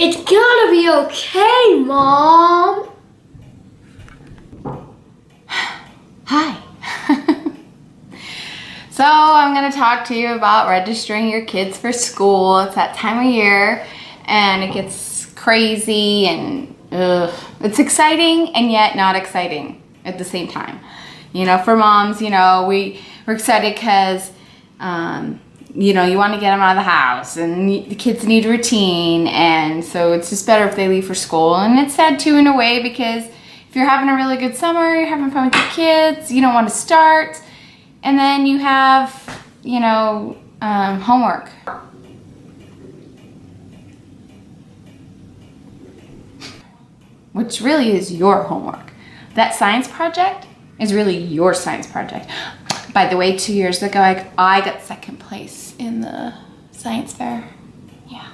It's gonna be okay, Mom. Hi. So I'm going to talk to you about registering your kids for school. It's that time of year and it gets crazy and it's exciting and yet not exciting at the same time. You know, for moms, you know, we're excited because, you know, you want to get them out of the house and the kids need routine, and so it's just better if they leave for school. And it's sad too in a way, because if you're having a really good summer, you're having fun with your kids, you don't want to start, and then you have, you know, homework. Which really is your homework. That science project is really your science project. By the way, 2 years ago, I got second place in the science fair. Yeah,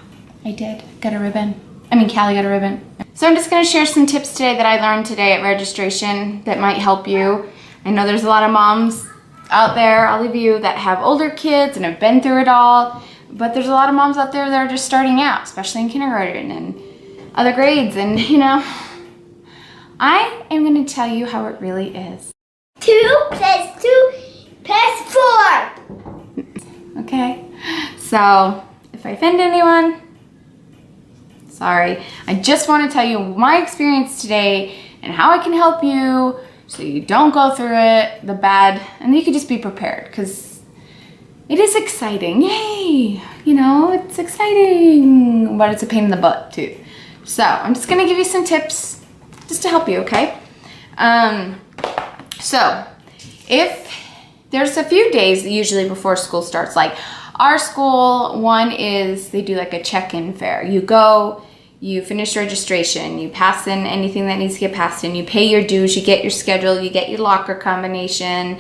I did. Got a ribbon. I mean, Callie got a ribbon. So I'm just gonna share some tips today that I learned today at registration that might help you. I know there's a lot of moms out there, all of you that have older kids and have been through it all, but there's a lot of moms out there that are just starting out, especially in kindergarten and other grades, and you know, I am gonna tell you how it really is. 2 + 2 + 4. Okay, so if I offend anyone, sorry. I just want to tell you my experience today and how I can help you so you don't go through it, the bad, and you can just be prepared, because it is exciting. Yay! You know, it's exciting, but it's a pain in the butt too. So I'm just gonna give you some tips just to help you, okay? So if there's a few days usually before school starts, like our school, one is they do like a check-in fair. You go, you finish registration, you pass in anything that needs to get passed in, you pay your dues, you get your schedule, you get your locker combination,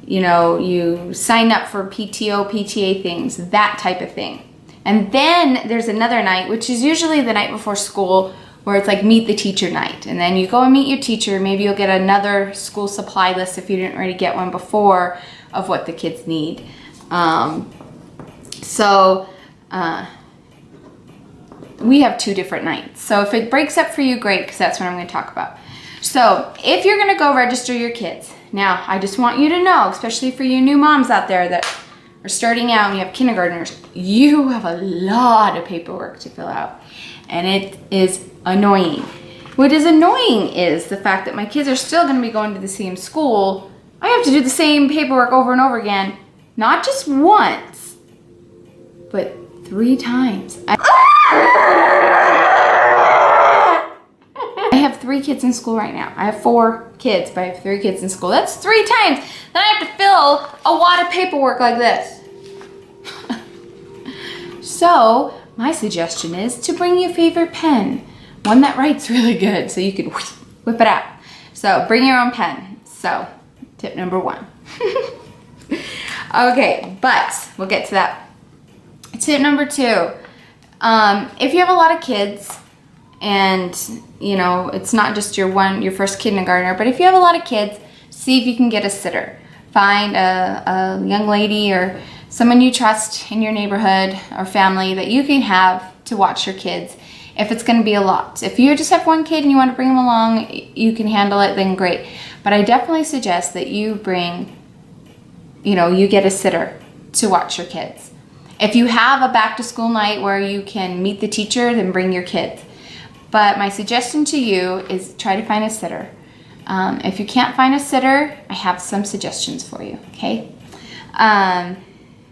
you know, you sign up for PTO, PTA things, that type of thing. And then there's another night, which is usually the night before school, where it's like meet the teacher night. And then you go and meet your teacher. Maybe you'll get another school supply list if you didn't already get one before of what the kids need. We have 2 different nights. So if it breaks up for you, great, because that's what I'm going to talk about. So if you're going to go register your kids, now I just want you to know, especially for you new moms out there that are starting out and you have kindergartners, you have a lot of paperwork to fill out. And it is annoying. What is annoying is the fact that my kids are still going to be going to the same school. I have to do the same paperwork over and over again, not just once, but 3 times. I have 3 kids in school right now. I have 4 kids, but I have 3 kids in school. That's 3 times. Then I have to fill a wad of paperwork like this. So my suggestion is to bring your favorite pen, one that writes really good, so you can whip it out. So bring your own pen. So tip number 1. Okay, but we'll get to that. Tip number 2, if you have a lot of kids, and you know, it's not just your first kindergartner, but if you have a lot of kids, see if you can get a sitter. Find a young lady or someone you trust in your neighborhood or family that you can have to watch your kids if it's going to be a lot. If you just have 1 kid and you want to bring them along, you can handle it, then great. But I definitely suggest that you bring, you know, you get a sitter to watch your kids. If you have a back to school night where you can meet the teacher, then bring your kids. But my suggestion to you is try to find a sitter. If you can't find a sitter, I have some suggestions for you, okay?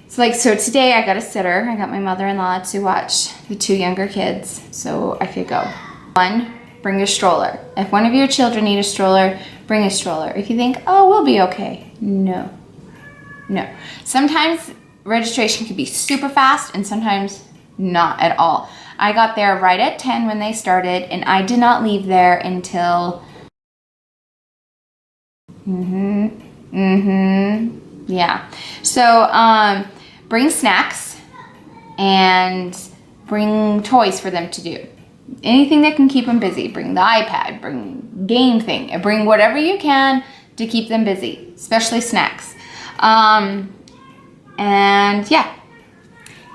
So today I got a sitter. I got my mother-in-law to watch the 2 younger kids so I could go. 1, bring a stroller. If one of your children need a stroller, bring a stroller. If you think, oh, we'll be okay, no. Sometimes registration can be super fast and sometimes not at all. I got there right at 10 when they started, and I did not leave there until yeah. So bring snacks and bring toys for them to do. Anything that can keep them busy. Bring the iPad, bring game thing, and bring whatever you can to keep them busy, especially snacks. And yeah,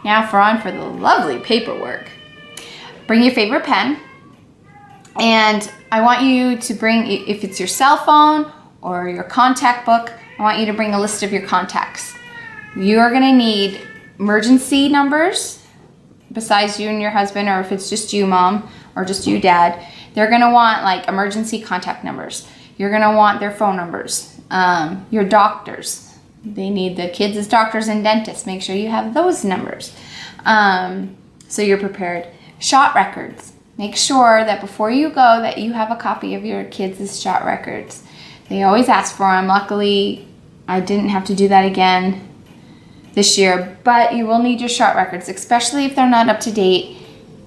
now for the lovely paperwork. Bring your favorite pen. And I want you to bring, if it's your cell phone or your contact book, I want you to bring a list of your contacts. You are gonna need emergency numbers besides you and your husband, or if it's just you, Mom, or just you, Dad. They're gonna want like emergency contact numbers. You're gonna want their phone numbers. Your doctors. They need the kids as doctors and dentists. Make sure you have those numbers. So you're prepared. Shot records. Make sure that before you go that you have a copy of your kids' shot records. They always ask for them. Luckily, I didn't have to do that again this year, but you will need your shot records, especially if they're not up to date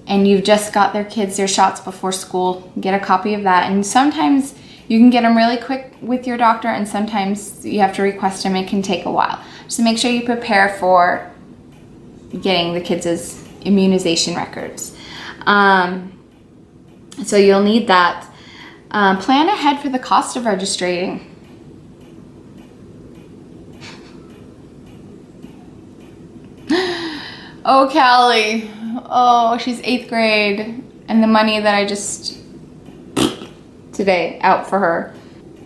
and you've just got their kids their shots before school. Get a copy of that. And sometimes you can get them really quick with your doctor, and sometimes you have to request them. It can take a while. So make sure you prepare for getting the kids' immunization records. So you'll need that. Plan ahead for the cost of registering. Oh, Callie. Oh, she's 8th grade. And the money that I just today out for her.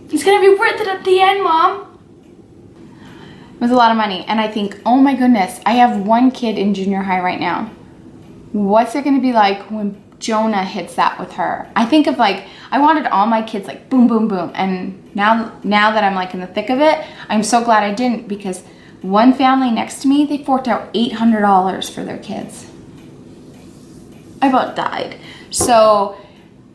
It's gonna be worth it at the end, Mom. It was a lot of money. And I think, oh my goodness, I have one kid in junior high right now. What's it gonna be like when Jonah hits that with her? I think of like, I wanted all my kids like boom, boom, boom. And now that I'm like in the thick of it, I'm so glad I didn't, because one family next to me, they forked out $800 for their kids. I about died. So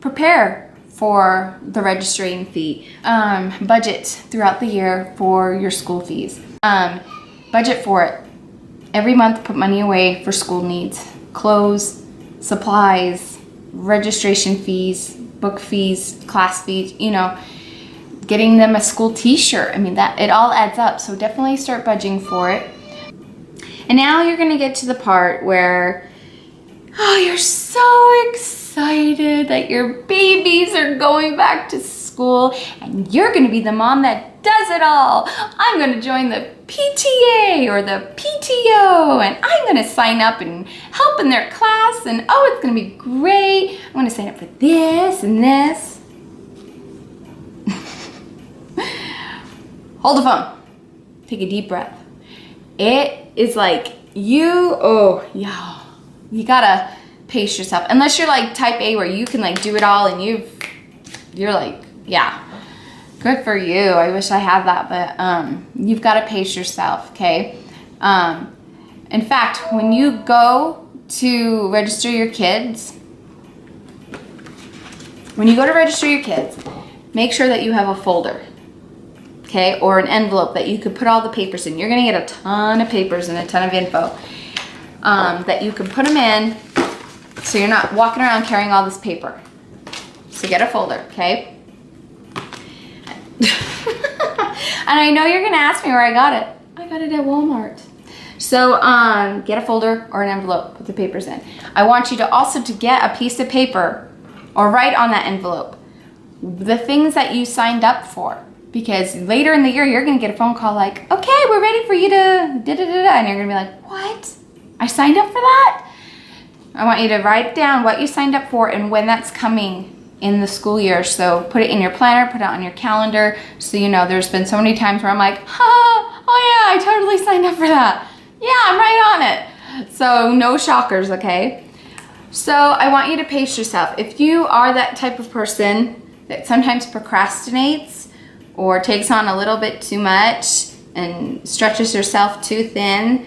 prepare for the registering fee. Budget throughout the year for your school fees. Budget for it. Every month, put money away for school needs. Clothes, supplies, registration fees, book fees, class fees, you know, getting them a school t-shirt. I mean, that it all adds up. So definitely start budgeting for it. And now you're gonna get to the part where, oh, you're so excited that your babies are going back to school and you're gonna be the mom that does it all. I'm gonna join the PTA or the PTO and I'm gonna sign up and help in their class, and oh, it's gonna be great. I'm gonna sign up for this and this. Hold the phone. Take a deep breath. It is like you gotta pace yourself. Unless you're like type A where you can like do it all and you're like, yeah, good for you. I wish I had that, but you've got to pace yourself, okay? In fact, when you go to register your kids, make sure that you have a folder, okay, or an envelope that you could put all the papers in. You're gonna get a ton of papers and a ton of info that you can put them in, so you're not walking around carrying all this paper. So get a folder, okay? And I know you're gonna ask me where I got it. I got it at Walmart. So get a folder or an envelope, put the papers in. I want you to also to get a piece of paper or write on that envelope the things that you signed up for. Because later in the year, you're gonna get a phone call like, okay, we're ready for you to da-da-da-da. And you're gonna be like, what? I signed up for that? I want you to write down what you signed up for and when that's coming in the school year. So put it in your planner, put it on your calendar. So you know, there's been so many times where I'm like, oh yeah, I totally signed up for that. Yeah, I'm right on it. So no shockers, okay? So I want you to pace yourself. If you are that type of person that sometimes procrastinates or takes on a little bit too much and stretches yourself too thin,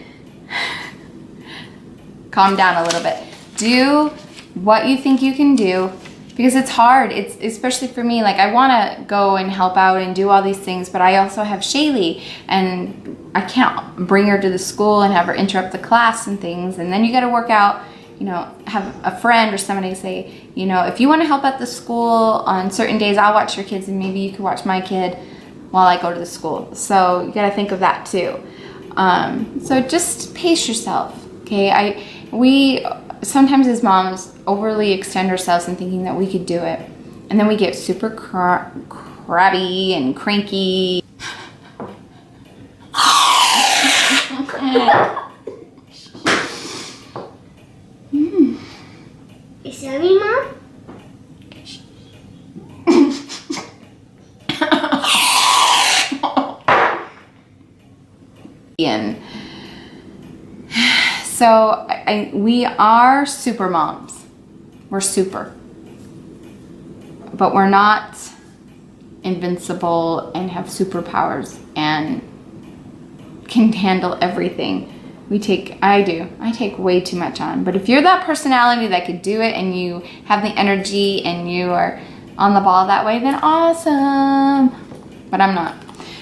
calm down a little bit. Do what you think you can do, because it's hard. It's especially for me, like I want to go and help out and do all these things, but I also have Shaylee and I can't bring her to the school and have her interrupt the class and things. And then you got to work out, you know, have a friend or somebody say, you know, if you want to help at the school on certain days, I'll watch your kids and maybe you can watch my kid while I go to the school. So you got to think of that too. So just pace yourself, okay? We sometimes as moms overly extend ourselves in thinking that we could do it. And then we get super crabby and cranky. You sound and so we are super moms. We're super. But we're not invincible and have superpowers and can handle everything. I take way too much on. But if you're that personality that could do it and you have the energy and you are on the ball that way, then awesome. But I'm not.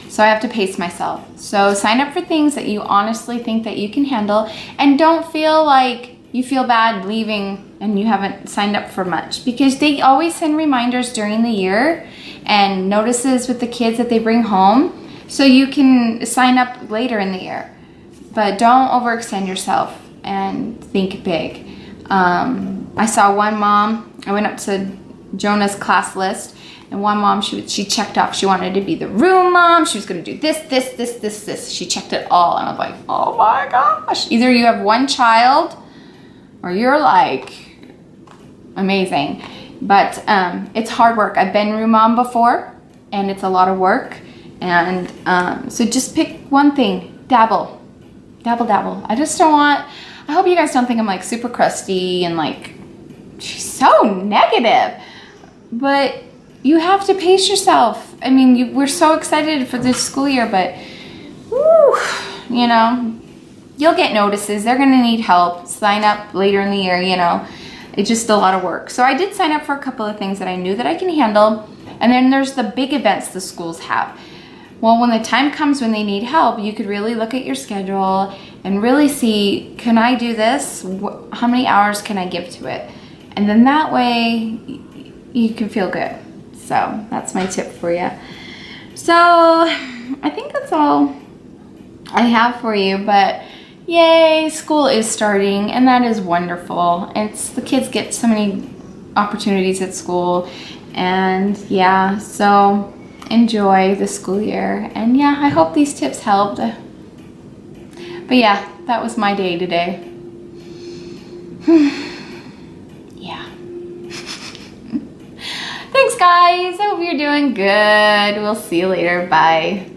So I have to pace myself. So sign up for things that you honestly think that you can handle, and don't feel like you feel bad leaving and you haven't signed up for much, because they always send reminders during the year and notices with the kids that they bring home, so you can sign up later in the year. But don't overextend yourself and think big. I saw one mom, I went up to Jonah's class list, and one mom, she checked off. She wanted to be the room mom. She was going to do this. She checked it all. And I was like, oh my gosh. Either you have one child or you're like amazing. But it's hard work. I've been room mom before, and it's a lot of work. And so just pick one thing. Dabble. I just don't want, I hope you guys don't think I'm like super crusty and like, she's so negative. But you have to pace yourself. I mean, we're so excited for this school year, but whew, you know, you'll get notices. They're going to need help. Sign up later in the year, you know. It's just a lot of work. So I did sign up for a couple of things that I knew that I can handle. And then there's the big events the schools have. Well, when the time comes when they need help, you could really look at your schedule and really see, can I do this? How many hours can I give to it? And then that way you can feel good. So that's my tip for you. So I think that's all I have for you, but yay, school is starting, and that is wonderful. The kids get so many opportunities at school, and yeah, so enjoy the school year. And yeah, I hope these tips helped. But yeah, that was my day today. Yeah. Thanks guys, I hope you're doing good. We'll see you later. Bye.